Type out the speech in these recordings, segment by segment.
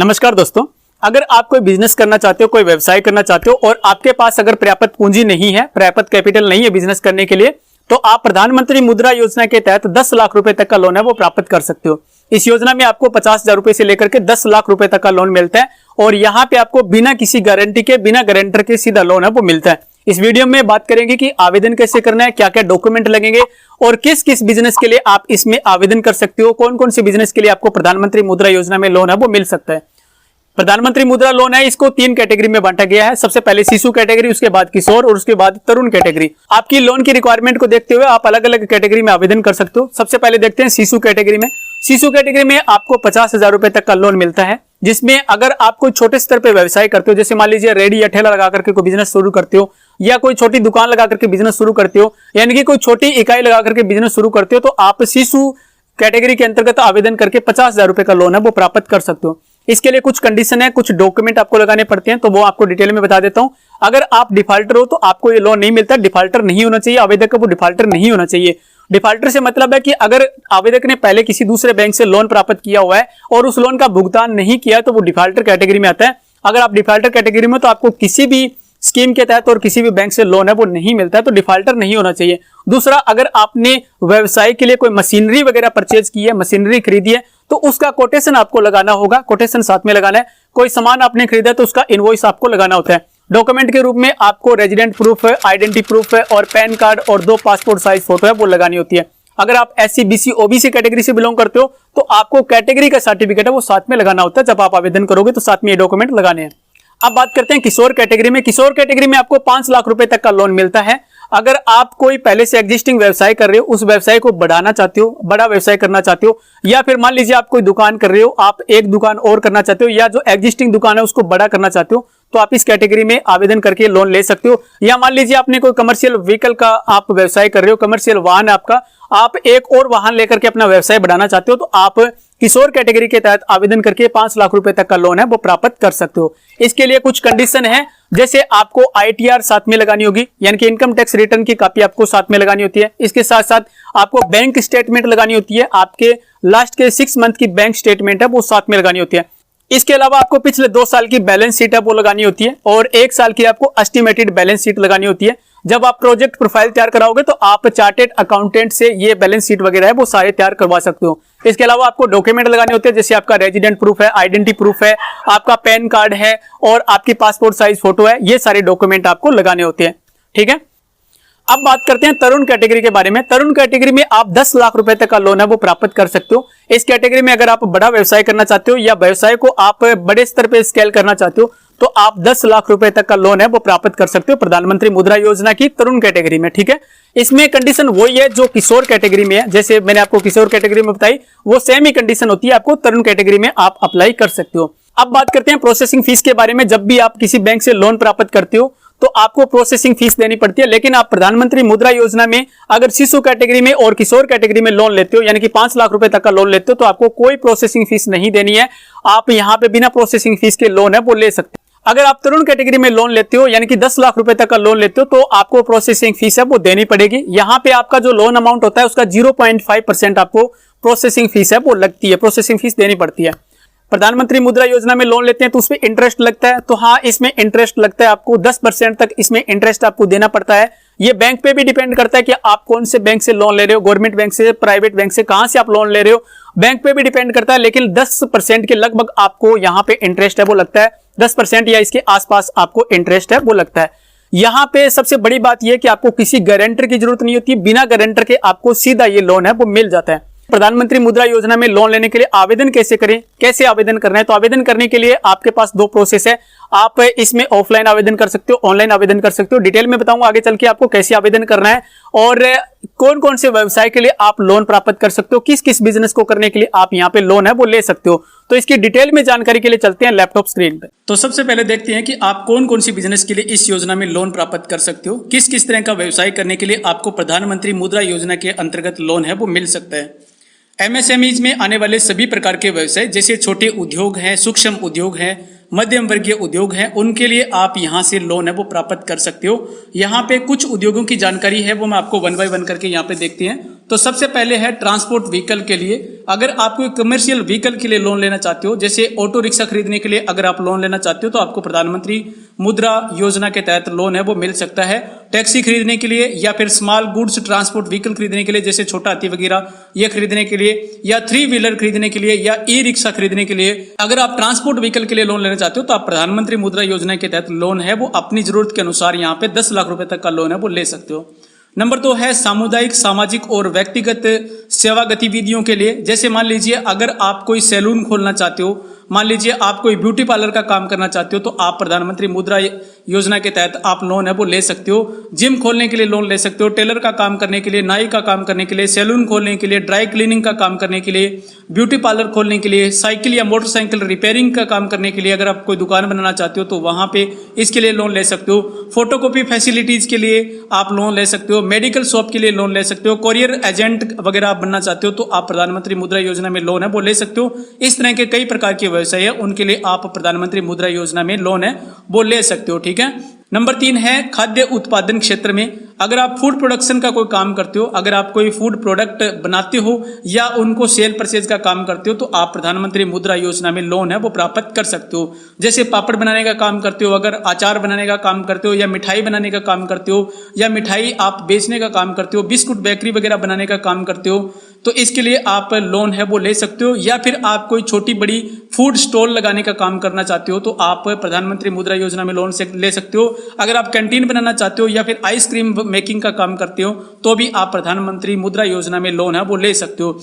नमस्कार दोस्तों, अगर आप कोई बिजनेस करना चाहते हो, कोई व्यवसाय करना चाहते हो और आपके पास अगर पर्याप्त पूंजी नहीं है, पर्याप्त कैपिटल नहीं है बिजनेस करने के लिए, तो आप प्रधानमंत्री मुद्रा योजना के तहत 10 लाख रुपए तक का लोन है वो प्राप्त कर सकते हो। इस योजना में आपको 50,000 रुपए से लेकर के 10 लाख रुपए तक का लोन मिलता है और यहाँ पे आपको बिना किसी गारंटी के, बिना गारंटर के सीधा लोन है वो मिलता है। इस वीडियो में बात करेंगे कि आवेदन कैसे करना है, क्या क्या डॉक्यूमेंट लगेंगे और किस किस बिजनेस के लिए आप इसमें आवेदन कर सकते हो, कौन कौन से बिजनेस के लिए आपको प्रधानमंत्री मुद्रा योजना में लोन है वो मिल सकता है। प्रधानमंत्री मुद्रा लोन है, इसको 3 कैटेगरी में बांटा गया है। सबसे पहले शिशु कैटेगरी, उसके बाद किशोर और उसके बाद तरुण कैटेगरी। आपकी लोन की रिक्वायरमेंट को देखते हुए आप अलग अलग कैटेगरी में आवेदन कर सकते हो। सबसे पहले देखते हैं शिशु कैटेगरी में। शिशु कैटेगरी में आपको 50,000 रुपए तक का लोन मिलता है, जिसमें अगर आप कोई छोटे स्तर पर व्यवसाय करते हो, जैसे मान लीजिए रेडी या ठेला लगा करके कोई बिजनेस शुरू करते हो या कोई छोटी दुकान लगा करके बिजनेस शुरू करते हो, यानी कि कोई छोटी इकाई लगा करके बिजनेस शुरू करते हो, तो आप शिशु कैटेगरी के अंतर्गत आवेदन करके 50,000 रुपए का लोन है वो प्राप्त कर सकते हो। इसके लिए कुछ कंडीशन है, कुछ डॉक्यूमेंट आपको लगाने पड़ते हैं, तो वो आपको डिटेल में बता देता हूं। अगर आप डिफॉल्टर हो तो आपको ये लोन नहीं मिलता। डिफॉल्टर नहीं होना चाहिए, आवेदक का वो डिफॉल्टर नहीं होना चाहिए। डिफॉल्टर से मतलब है कि अगर आवेदक ने पहले किसी दूसरे बैंक से लोन प्राप्त किया हुआ है और उस लोन का भुगतान नहीं किया तो वो डिफॉल्टर कैटेगरी में आता है। अगर आप डिफॉल्टर कैटेगरी में, तो आपको किसी भी स्कीम के तहत और किसी भी बैंक से लोन है वो नहीं मिलता है, तो डिफॉल्टर नहीं होना चाहिए। दूसरा, अगर आपने व्यवसाय के लिए कोई मशीनरी वगैरह परचेज की है, मशीनरी खरीदी है, तो उसका कोटेशन आपको लगाना होगा, कोटेशन साथ में लगाना है। कोई सामान आपने खरीदा तो उसका इनवॉइस आपको लगाना होता है। डॉक्यूमेंट के रूप में आपको रेजिडेंट प्रूफ है, आइडेंटिटी प्रूफ है और पैन कार्ड और 2 पासपोर्ट साइज फोटो है वो लगानी होती है। अगर आप SC, BC, OBC कैटेगरी से बिलोंग करते हो तो आपको कैटेगरी का सर्टिफिकेट है वो साथ में लगाना होता है। जब आप आवेदन करोगे तो साथ में ये डॉक्यूमेंट लगाने हैं। अब बात करते हैं किशोर कैटेगरी में। किशोर कैटेगरी में आपको 5 लाख रुपए तक का लोन मिलता है। अगर आप कोई पहले से एग्जिस्टिंग व्यवसाय कर रहे हो, उस व्यवसाय को बढ़ाना चाहते हो, बड़ा व्यवसाय करना चाहते हो, या फिर मान लीजिए आप कोई दुकान कर रहे हो, आप एक दुकान और करना चाहते हो, या जो एग्जिस्टिंग दुकान है उसको बड़ा करना चाहते हो, तो आप इस कैटेगरी में आवेदन करके लोन ले सकते हो। या मान लीजिए आपने कोई कमर्शियल व्हीकल का आप व्यवसाय कर रहे हो, कमर्शियल वाहन है आपका, आप एक और वाहन लेकर के अपना व्यवसाय बढ़ाना चाहते हो, तो आप किशोर कैटेगरी के तहत आवेदन करके 5 लाख रुपए तक का लोन है वो प्राप्त कर सकते हो। इसके लिए कुछ कंडीशन है, जैसे आपको ITR साथ में लगानी होगी, यानी कि इनकम टैक्स रिटर्न की कॉपी आपको साथ में लगानी होती है। इसके साथ साथ आपको बैंक स्टेटमेंट लगानी होती है, आपके लास्ट के 6 मंथ की बैंक स्टेटमेंट है वो साथ में लगानी होती है। इसके अलावा आपको पिछले 2 साल की बैलेंस शीट है वो लगानी होती है और 1 साल की आपको एस्टिमेटेड बैलेंस शीट लगानी होती है। जब आप प्रोजेक्ट प्रोफाइल तैयार कराओगे तो आप चार्टेड अकाउंटेंट से ये बैलेंस शीट वगैरह है वो सारे तैयार करवा सकते हो। इसके अलावा आपको डॉक्यूमेंट लगाने होते हैं, जैसे आपका रेजिडेंट प्रूफ है, आइडेंटिटी प्रूफ है, आपका पैन कार्ड है और आपकी पासपोर्ट साइज फोटो है। ये सारे डॉक्यूमेंट आपको लगाने होते हैं। ठीक है, अब बात करते हैं तरुण कैटेगरी के बारे में। तरुण कैटेगरी में आप 10 लाख रुपए तक का लोन है वो प्राप्त कर सकते हो। इस कैटेगरी में अगर आप बड़ा व्यवसाय करना चाहते हो या व्यवसाय को आप बड़े स्तर पे स्केल करना चाहते हो, तो आप 10 लाख रुपए तक का लोन है वो प्राप्त कर सकते हो प्रधानमंत्री मुद्रा योजना की तरुण कैटेगरी में। ठीक है, इसमें कंडीशन वही है जो किशोर कैटेगरी में है। जैसे मैंने आपको किशोर कैटेगरी में बताई, वो सेम ही कंडीशन होती है, आपको तरुण कैटेगरी में आप अप्लाई कर सकते हो। अब बात करते हैं प्रोसेसिंग फीस के बारे में। जब भी आप किसी बैंक से लोन प्राप्त करते हो तो आपको प्रोसेसिंग फीस देनी पड़ती है, लेकिन आप प्रधानमंत्री मुद्रा योजना में अगर शिशु कैटेगरी में और किशोर कैटेगरी में लोन लेते हो, यानी कि 5 लाख रुपए तक का लोन लेते हो, तो आपको कोई प्रोसेसिंग फीस नहीं देनी है। आप यहां पे बिना प्रोसेसिंग फीस के लोन है वो ले सकते हो। अगर आप तरुण कैटेगरी में लोन लेते हो, यानी कि 10 लाख रुपए तक का लोन लेते हो, तो आपको प्रोसेसिंग फीस है वो देनी पड़ेगी। यहां पे आपका जो लोन अमाउंट होता है उसका 0.5% आपको प्रोसेसिंग फीस है वो लगती है, प्रोसेसिंग फीस देनी पड़ती है। प्रधानमंत्री मुद्रा योजना में लोन लेते हैं तो उसमें इंटरेस्ट लगता है, तो हाँ, इसमें इंटरेस्ट लगता है आपको 10% तक इसमें इंटरेस्ट आपको देना पड़ता है। ये बैंक पे भी डिपेंड करता है कि आप कौन से बैंक से लोन ले रहे हो, गवर्नमेंट बैंक से, प्राइवेट बैंक से, कहां से आप लोन ले रहे हो, बैंक पे भी डिपेंड करता है। लेकिन 10% के लगभग आपको यहाँ पे इंटरेस्ट है वो लगता है, 10% या इसके आसपास आपको इंटरेस्ट है वो लगता है। यहाँ पे सबसे बड़ी बात यह है कि आपको किसी गारंटर की जरूरत नहीं होती, बिना गारंटर के आपको सीधा ये लोन है वो मिल जाता है। प्रधानमंत्री मुद्रा योजना में लोन लेने के लिए आवेदन कैसे करें, कैसे आवेदन करना है, तो आवेदन करने के लिए आपके पास 2 प्रोसेस है। आप इसमें ऑफलाइन आवेदन कर सकते हो, ऑनलाइन आवेदन कर सकते हो। डिटेल में बताऊंगा आगे चल के आपको कैसे आवेदन करना है और कौन कौन से व्यवसाय के लिए आप लोन प्राप्त कर सकते हो, किस किस बिजनेस को करने के लिए आप यहाँ पे लोन है वो ले सकते हो। तो इसकी डिटेल में जानकारी के लिए चलते हैं लैपटॉप स्क्रीन पे। तो सबसे पहले देखते हैं कि आप कौन कौन सी बिजनेस के लिए इस योजना में लोन प्राप्त कर सकते हो, किस किस तरह का व्यवसाय करने के लिए आपको प्रधानमंत्री मुद्रा योजना के अंतर्गत लोन है वो मिल सकता है। MSMEs में आने वाले सभी प्रकार के व्यवसाय, जैसे छोटे उद्योग हैं, सूक्ष्म उद्योग हैं, मध्यम वर्गीय उद्योग हैं, उनके लिए आप यहां से लोन है वो प्राप्त कर सकते हो। यहाँ पे कुछ उद्योगों की जानकारी है वो मैं आपको 1 बाय 1 करके यहाँ पे देखते हैं। तो सबसे पहले है ट्रांसपोर्ट व्हीकल के लिए अगर आप कोई कमर्शियल व्हीकल के लिए लोन लेना चाहते हो, जैसे ऑटो रिक्शा खरीदने के लिए अगर आप लोन लेना चाहते हो तो आपको प्रधानमंत्री मुद्रा योजना के तहत लोन है वो मिल सकता है। टैक्सी खरीदने के लिए या फिर स्मॉल गुड्स ट्रांसपोर्ट व्हीकल खरीदने के लिए, जैसे छोटा हाथी वगैरह ये खरीदने के लिए, या 3 व्हीलर खरीदने के लिए, या ई रिक्शा खरीदने के लिए, अगर आप ट्रांसपोर्ट व्हीकल के लिए लोन लेना चाहते हो तो आप प्रधानमंत्री मुद्रा योजना के तहत लोन है वो अपनी जरूरत के अनुसार यहाँ पे 10 लाख रुपए तक का लोन है वो ले सकते हो। नंबर 2 है सामुदायिक, सामाजिक और व्यक्तिगत सेवा गतिविधियों के लिए। जैसे मान लीजिए अगर आप कोई सैलून खोलना चाहते हो, मान लीजिए आप कोई ब्यूटी पार्लर का काम करना चाहते हो तो आप प्रधानमंत्री मुद्रा योजना के तहत आप लोन है वो ले सकते हो। जिम खोलने के लिए लोन ले सकते हो, टेलर का काम करने के लिए, नाई का काम करने के लिए, सैलून खोलने के लिए, ड्राई क्लीनिंग का काम करने के लिए, ब्यूटी पार्लर खोलने के लिए, साइकिल या मोटरसाइकिल रिपेयरिंग का काम करने के लिए, अगर आप कोई दुकान बनाना चाहते हो तो वहां पे इसके लिए लोन ले सकते हो। फोटोकॉपी फैसिलिटीज के लिए आप लोन ले सकते हो, मेडिकल शॉप के लिए लोन ले सकते हो, कोरियर एजेंट वगैरह आप बनना चाहते हो तो आप प्रधानमंत्री मुद्रा योजना में लोन है वो ले सकते हो। इस तरह के कई प्रकार के व्यवसाय है उनके लिए आप प्रधानमंत्री मुद्रा योजना में लोन है वो ले सकते हो। ठीक है। नंबर 3 है खाद्य उत्पादन क्षेत्र में। अगर आप फूड प्रोडक्शन का कोई काम करते हो, अगर आप कोई फूड प्रोडक्ट बनाते हो या उनको सेल परचेज का काम करते हो तो आप प्रधानमंत्री मुद्रा योजना में लोन है वो प्राप्त कर सकते हो। जैसे पापड़ बनाने का काम करते हो, अगर अचार बनाने का काम करते हो, या मिठाई बनाने का काम करते हो, या मिठाई आप बेचने का काम करते हो, बिस्कुट बेकरी वगैरह बनाने का काम करते हो तो इसके लिए आप लोन है वो ले सकते हो। या फिर आप कोई छोटी बड़ी फूड स्टॉल लगाने का काम करना चाहते हो तो आप प्रधानमंत्री मुद्रा योजना में लोन से ले सकते हो। अगर आप कैंटीन बनाना चाहते हो या फिर आइसक्रीम मेकिंग का काम करते हो तो भी आप प्रधानमंत्री मुद्रा योजना में लोन है वो ले सकते हो।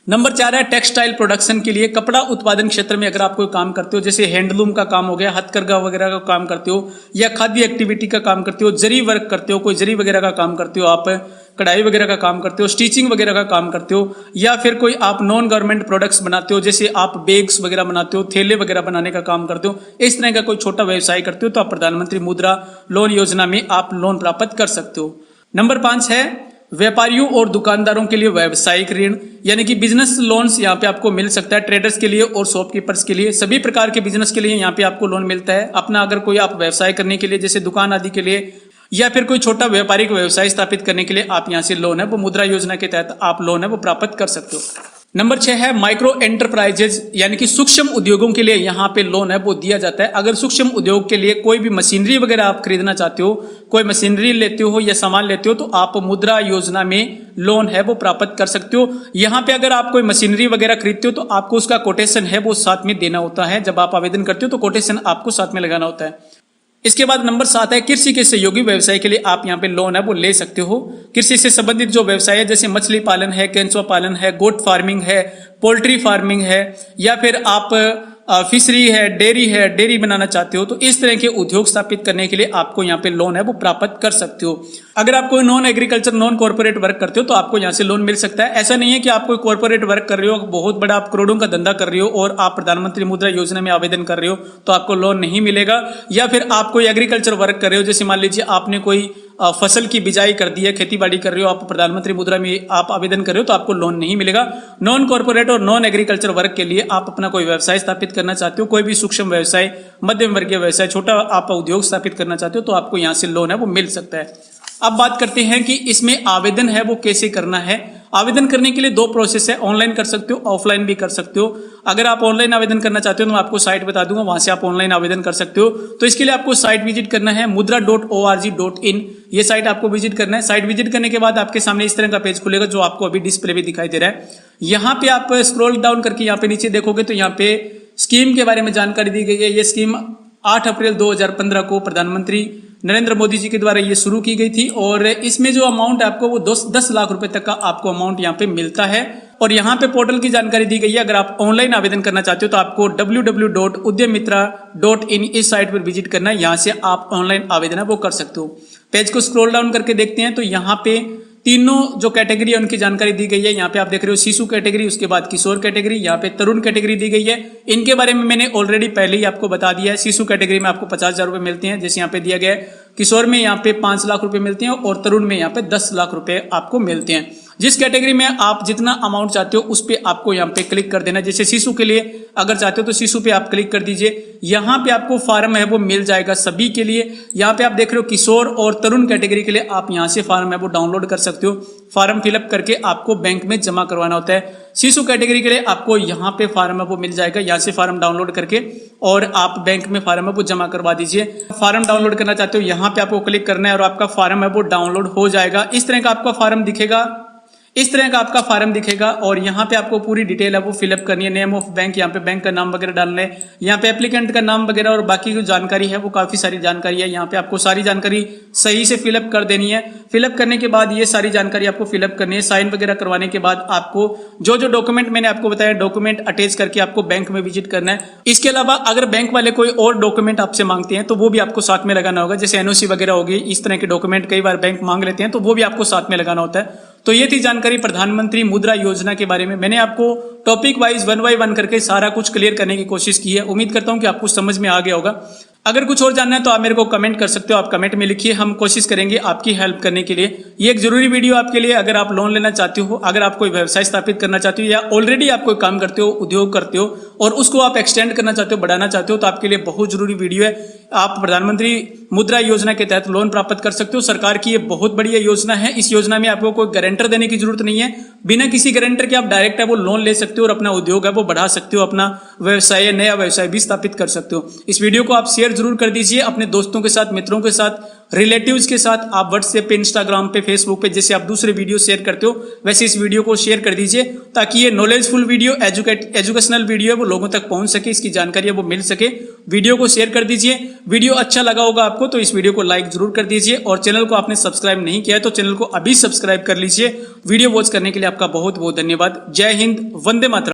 नंबर 4 है टेक्सटाइल प्रोडक्शन के लिए। कपड़ा उत्पादन क्षेत्र में अगर आप कोई काम करते हो, जैसे हैंडलूम का काम हो गया, हथकरघा वगैरह का काम करते हो, या खाद्य एक्टिविटी का काम करते हो, जरी वर्क करते हो, कोई जरी वगैरह का काम करते हो, आप कढ़ाई वगैरह का काम करते हो, स्टिचिंग वगैरह का काम करते हो, या फिर कोई आप नॉन गवर्नमेंट प्रोडक्ट्स बनाते हो, जैसे आप बैग्स वगैरह बनाते हो, थैले वगैरह बनाने का काम करते हो, इस तरह का कोई छोटा व्यवसाय करते हो तो आप प्रधानमंत्री मुद्रा लोन योजना में आप लोन प्राप्त कर सकते हो। नंबर 5 है व्यापारियों और दुकानदारों के लिए व्यावसायिक ऋण, यानी कि बिजनेस लोन्स यहाँ पे आपको मिल सकता है। ट्रेडर्स के लिए और शॉपकीपर्स के लिए, सभी प्रकार के बिजनेस के लिए यहाँ पे आपको लोन मिलता है। अपना अगर कोई आप व्यवसाय करने के लिए, जैसे दुकान आदि के लिए, या फिर कोई छोटा व्यापारिक व्यवसाय स्थापित करने के लिए आप यहाँ से लोन है वो मुद्रा योजना के तहत आप लोन है वो प्राप्त कर सकते हो। नंबर 6 है माइक्रो एंटरप्राइजेज, यानी कि सूक्ष्म उद्योगों के लिए यहाँ पे लोन है वो दिया जाता है। अगर सूक्ष्म उद्योग के लिए कोई भी मशीनरी वगैरह आप खरीदना चाहते हो, कोई मशीनरी लेते हो या सामान लेते हो तो आप मुद्रा योजना में लोन है वो प्राप्त कर सकते हो। यहाँ पे अगर आप कोई मशीनरी वगैरह खरीदते हो तो आपको उसका कोटेशन है वो साथ में देना होता है। जब आप आवेदन करते हो तो कोटेशन आपको साथ में लगाना होता है। इसके बाद नंबर 7 है कृषि के सहयोगी व्यवसाय के लिए आप यहाँ पे लोन है वो ले सकते हो। कृषि से संबंधित जो व्यवसाय है, जैसे मछली पालन है, केंचुआ पालन है, गोट फार्मिंग है, पोल्ट्री फार्मिंग है, या फिर आप फिशरी है, डेयरी बनाना चाहते हो तो इस तरह के उद्योग स्थापित करने के लिए आपको यहाँ पे लोन है वो प्राप्त कर सकते हो। अगर आप कोई non agriculture non corporate work करते हो तो आपको यहाँ से लोन मिल सकता है। ऐसा नहीं है कि आप कोई कॉर्पोरेट वर्क कर रहे हो, बहुत बड़ा आप करोड़ों का धंधा कर रहे हो और आप प्रधानमंत्री मुद्रा योजना में आवेदन कर रहे हो तो आपको लोन नहीं मिलेगा। या फिर आप कोई एग्रीकल्चर वर्क कर रहे हो, जैसे मान लीजिए आपने कोई फसल की बिजाई कर दी है, खेती बाड़ी कर रहे हो, आप प्रधानमंत्री मुद्रा में आप आवेदन कर रहे हो तो आपको लोन नहीं मिलेगा। नॉन कॉर्पोरेट और नॉन एग्रीकल्चर वर्क के लिए आप अपना कोई व्यवसाय स्थापित करना चाहते हो, कोई भी सूक्ष्म व्यवसाय, मध्यम वर्गीय व्यवसाय, छोटा आप उद्योग स्थापित करना चाहते हो तो आपको यहाँ से लोन है वो मिल सकता है। अब बात करते हैं कि इसमें आवेदन है वो कैसे करना है। आवेदन करने के लिए 2 प्रोसेस है, ऑनलाइन कर सकते हो, ऑफलाइन भी कर सकते हो। अगर आप ऑनलाइन आवेदन करना चाहते हो तो मैं आपको साइट बता दूंगा, वहां से आप ऑनलाइन आवेदन कर सकते हो। तो इसके लिए आपको साइट विजिट करना है mudra.org.in, ये साइट आपको विजिट करना है। साइट विजिट करने के बाद आपके सामने इस तरह का पेज खुलेगा जो आपको अभी डिस्प्ले पे दिखाई दे रहा है। यहाँ पे आप स्क्रॉल डाउन करके यहाँ पे नीचे देखोगे तो यहाँ पे स्कीम के बारे में जानकारी दी गई है। ये स्कीम 8 अप्रैल 2015 को प्रधानमंत्री नरेंद्र मोदी जी के द्वारा ये शुरू की गई थी और इसमें जो अमाउंट आपको वो 10 लाख रुपए तक का आपको अमाउंट यहाँ पे मिलता है। और यहाँ पे पोर्टल की जानकारी दी गई है। अगर आप ऑनलाइन आवेदन करना चाहते हो तो आपको www.udyamitra.in इस साइट पर विजिट करना है। यहाँ से आप ऑनलाइन आवेदन है वो कर सकते हो। पेज को स्क्रॉल डाउन करके देखते हैं तो यहाँ पे तीनों जो कैटेगरी है उनकी जानकारी दी गई है। यहाँ पे आप देख रहे हो शिशु कैटेगरी, उसके बाद किशोर कैटेगरी, यहाँ पे तरुण कैटेगरी दी गई है। इनके बारे में मैंने ऑलरेडी पहले ही आपको बता दिया है। शिशु कैटेगरी में आपको 50,000 रुपए मिलते हैं, जैसे यहाँ पे दिया गया है। किशोर में यहाँ पे 5 लाख रुपए मिलते हैं और तरुण में यहाँ पे 10 लाख रुपए आपको मिलते हैं। जिस कैटेगरी में आप जितना अमाउंट चाहते हो उस पे आपको यहाँ पे क्लिक कर देना। जैसे शिशु के लिए अगर चाहते हो तो शिशु पे आप क्लिक कर दीजिए। यहाँ पे आपको फॉर्म है वो मिल जाएगा सभी के लिए। यहाँ पे आप देख रहे हो किशोर और तरुण कैटेगरी के लिए आप यहाँ से फॉर्म है वो डाउनलोड कर सकते हो। फॉर्म फिलअप करके आपको बैंक में जमा करवाना होता है। शिशु कैटेगरी के लिए आपको यहाँ पे फॉर्म है वो मिल जाएगा, यहाँ से फॉर्म डाउनलोड करके और आप बैंक में फॉर्म है वो जमा करवा दीजिए। फॉर्म डाउनलोड करना चाहते हो यहाँ पे आपको क्लिक करना है और आपका फॉर्म है वो डाउनलोड हो जाएगा। इस तरह का आपका फॉर्म दिखेगा, इस तरह का आपका फॉर्म दिखेगा और यहाँ पे आपको पूरी डिटेल है वो फिलअप करनी है। नेम ऑफ बैंक, यहाँ पे बैंक का नाम वगैरह डालना है, यहाँ पे एप्लीकेंट का नाम वगैरह और बाकी जो जानकारी है वो काफी सारी जानकारी है। यहाँ पे आपको सारी जानकारी सही से फिलअप कर देनी है। फिलअप करने के बाद ये सारी जानकारी आपको फिलअप करनी है। साइन वगैरह करवाने के बाद आपको जो जो डॉक्यूमेंट मैंने आपको बताया डॉक्यूमेंट अटैच करके आपको बैंक में विजिट करना है। इसके अलावा अगर बैंक वाले कोई और डॉक्यूमेंट आपसे मांगते हैं तो वो भी आपको साथ में लगाना होगा। जैसे एनओसी वगैरह होगी, इस तरह के डॉक्यूमेंट कई बार बैंक मांग लेते हैं तो वो भी आपको साथ में लगाना होता है। तो ये थी जानकारी प्रधानमंत्री मुद्रा योजना के बारे में। मैंने आपको टॉपिक वाइज 1 बाय 1 करके सारा कुछ क्लियर करने की कोशिश की है। उम्मीद करता हूं कि आपको समझ में आ गया होगा। अगर कुछ और जानना है तो आप मेरे को कमेंट कर सकते हो, आप कमेंट में लिखिए, हम कोशिश करेंगे आपकी हेल्प करने के लिए। ये एक जरूरी वीडियो आपके लिए, अगर आप लोन लेना चाहते हो, अगर आप कोई व्यवसाय स्थापित करना चाहते हो या ऑलरेडी आप कोई काम करते हो, उद्योग करते हो और उसको आप एक्सटेंड करना चाहते हो, बढ़ाना चाहते हो, तो आपके लिए बहुत जरूरी वीडियो है। आप प्रधानमंत्री मुद्रा योजना के तहत लोन प्राप्त कर सकते हो। सरकार की ये बहुत बढ़िया योजना है। इस योजना में आपको कोई गारंटर देने की जरूरत नहीं है। बिना किसी गारंटर के आप डायरेक्ट है वो लोन ले सकते हो और अपना उद्योग है वो बढ़ा सकते हो, अपना व्यवसाय, नया व्यवसाय भी स्थापित कर सकते हो। इस वीडियो को आप शेयर जरूर कर दीजिए अपने दोस्तों के साथ, मित्रों के साथ, रिलेटिव्स के साथ। आप व्हाट्सएप पे, इंस्टाग्राम पे, फेसबुक पे जैसे आप दूसरे वीडियो शेयर करते हो वैसे इस वीडियो को शेयर कर दीजिए ताकि ये नॉलेजफुल वीडियो, एजुकेशनल वीडियो है वो लोगों तक पहुंच सके, इसकी जानकारी है वो मिल सके। वीडियो को शेयर कर दीजिए। वीडियो अच्छा लगा होगा आपको तो इस वीडियो को लाइक जरूर कर दीजिए और चैनल को आपने सब्सक्राइब नहीं किया है तो चैनल को अभी सब्सक्राइब कर लीजिए। वीडियो वॉच करने के लिए आपका बहुत बहुत धन्यवाद। जय हिंद, वंदे मातरम।